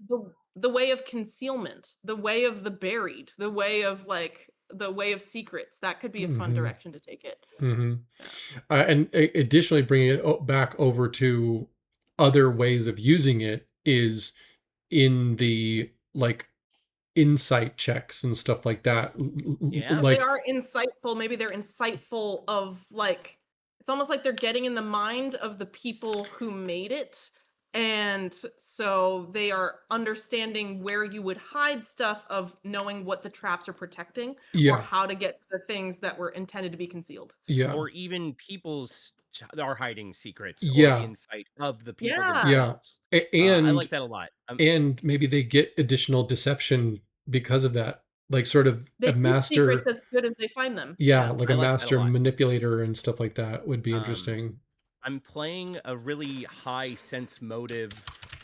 the way of concealment, the way of the buried, the way of like the way of secrets. That could be a fun Mm-hmm. direction to take it. Mm-hmm. Yeah. Additionally, bringing it back over to other ways of using it is in the like insight checks and stuff like that. yeah. So they Like, are insightful. Maybe they're insightful of like it's almost like they're getting in the mind of the people who made it. And so they are understanding where you would hide stuff of knowing what the traps are protecting or yeah, how to get to the things that were intended to be concealed. yeah, Or even people's are hiding secrets or the yeah, insight of the people Yeah. yeah. themselves. I And like that a lot. maybe they get additional deception because of that. Like sort of They a keep secrets master, as good as they find them. yeah, Yeah. like I a like that a master lot. manipulator and stuff like that would be Um, interesting. I'm playing a really high sense motive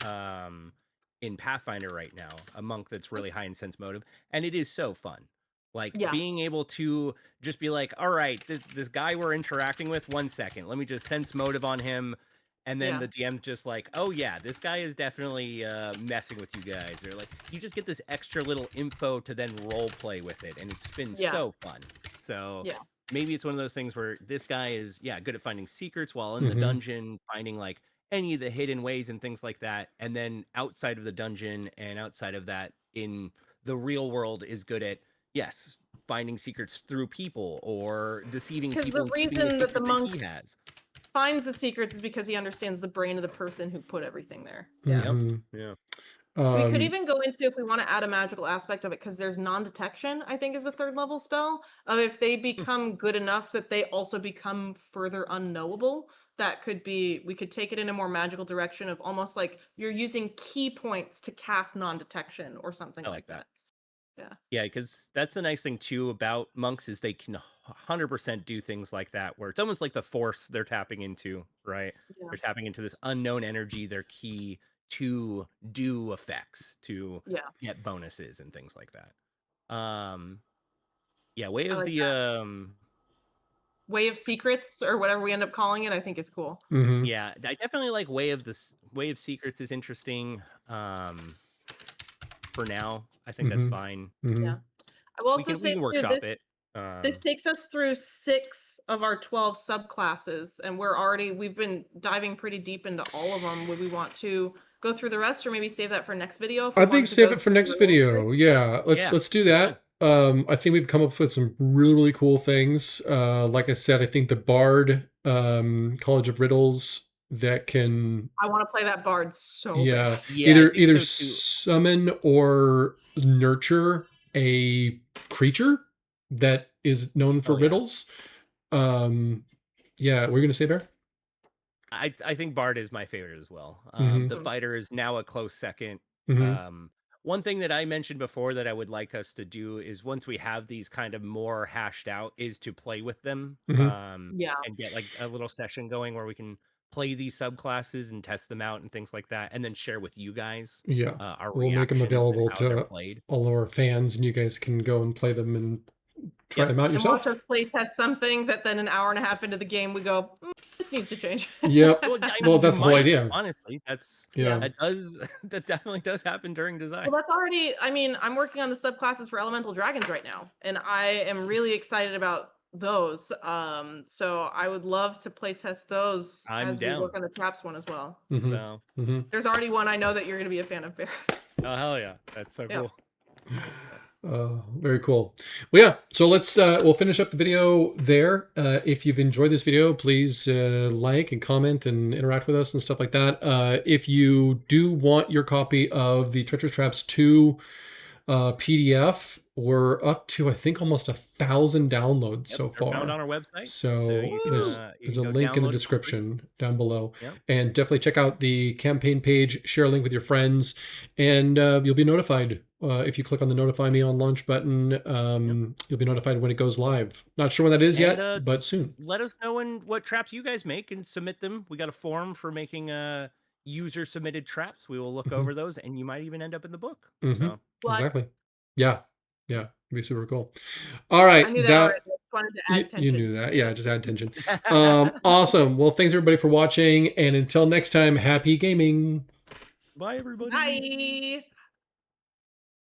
um, in Pathfinder right now, a monk that's really high in sense motive, and it is so fun. Like Yeah. being able to just be like, all right, this guy we're interacting with, 1 second, let me just sense motive on him, and then Yeah. the DM just like, oh yeah, this guy is definitely messing with you guys, or like you just get this extra little info to then role play with it, and it's been Yeah. so fun. So Yeah. maybe it's one of those things where this guy is, yeah, good at finding secrets while in the Hmm. dungeon, finding like any of the hidden ways and things like that. And then outside of the dungeon and outside of that, in the real world, is good at, yes, finding secrets through people or deceiving Because people the and keeping the reason that the secrets that monk he has. finds the secrets is because he understands the brain of the person who put everything there. Yeah. Mhm. Yeah. We could even go into, if we want to add a magical aspect of it, because there's non-detection, I think, is a 3rd level spell. Of if they become good enough that they also become further unknowable, that could be, we could take it in a more magical direction of almost like you're using key points to cast non-detection or something I like like that. Yeah. Yeah, because that's the nice thing too about monks is they can 100% do things like that, where it's almost like the force they're tapping into, right? Yeah. They're tapping into this unknown energy, their key to do effects, to Yeah. get bonuses and things like that. Yeah, way I of like the that. Way of Secrets or whatever we end up calling it, I think is cool. Mhm. yeah, I definitely like Way of Secrets is interesting. For now, I think that's Mhm. fine. Yeah. Mhm. I will We also can say too, workshop this it. this takes us through 6 of our 12 subclasses, and we've been diving pretty deep into all of them. Would we want to go through the rest, or maybe save that for next video if we I think wanted to save go it for through the next role play? video. Yeah, Yeah, let's do that's good. that. I think we've come up with some really, really cool things. Like I said, I think the Bard College of Riddles that can, I want to play that bard so bad. yeah, Yeah, I either think so too. summon or nurture a creature that is known for Oh yeah. riddles. Yeah, we're gonna say Bear. I think Bard is my favorite as well. Mm-hmm. The fighter is now a close second. Mm-hmm. One thing that I mentioned before that I would like us to do is once we have these kind of more hashed out, is to play with them, Mm-hmm. Yeah. and get like a little session going where we can play these subclasses and test them out and things like that, and then share with you guys Yeah, our we'll make them reactions and available how they're to played. all of our fans, and you guys can go and play them and try Yep. them out And watch yourself. us play test something that then an hour and a half into the game we go, this needs to change. Yep. Well, yeah, I Well, mean, you that's the whole might idea. honestly. That's Yeah. Yeah. that does that definitely does happen during design. Well, that's already, I mean, I'm working on the subclasses for elemental dragons right now, and I am really excited about those. So I would love to play test those I'm as we down. work on the traps one as well. Mm-hmm. So, Mm-hmm. There's already one I know that you're going to be a fan of, Bear. oh hell yeah, that's so Yeah. cool. Very cool. Well, yeah. So let's we'll finish up the video there. If you've enjoyed this video, please like and comment and interact with us and stuff like that. If you do want your copy of the Treacherous Traps 2 PDF, we're up to I think almost 1,000 downloads so They're found far. on our website, So you can, there's you a can go link in the download it for free. description down below. Yep. And definitely check out the campaign page, share a link with your friends, and you'll be notified. If you click on the notify me on launch button, you'll be notified when it goes live. Not sure when that is yet, but soon. Let us know what traps you guys make and submit them. We got a form for making user submitted traps. We will look over those, and you might even end up in the book. So Exactly. Yeah. Yeah. It'd be super cool. All right. I knew that already. I just wanted to add tension. You knew that. Yeah, just add tension. Awesome. Well, thanks everybody for watching. And until next time, happy gaming. Bye, everybody. Bye.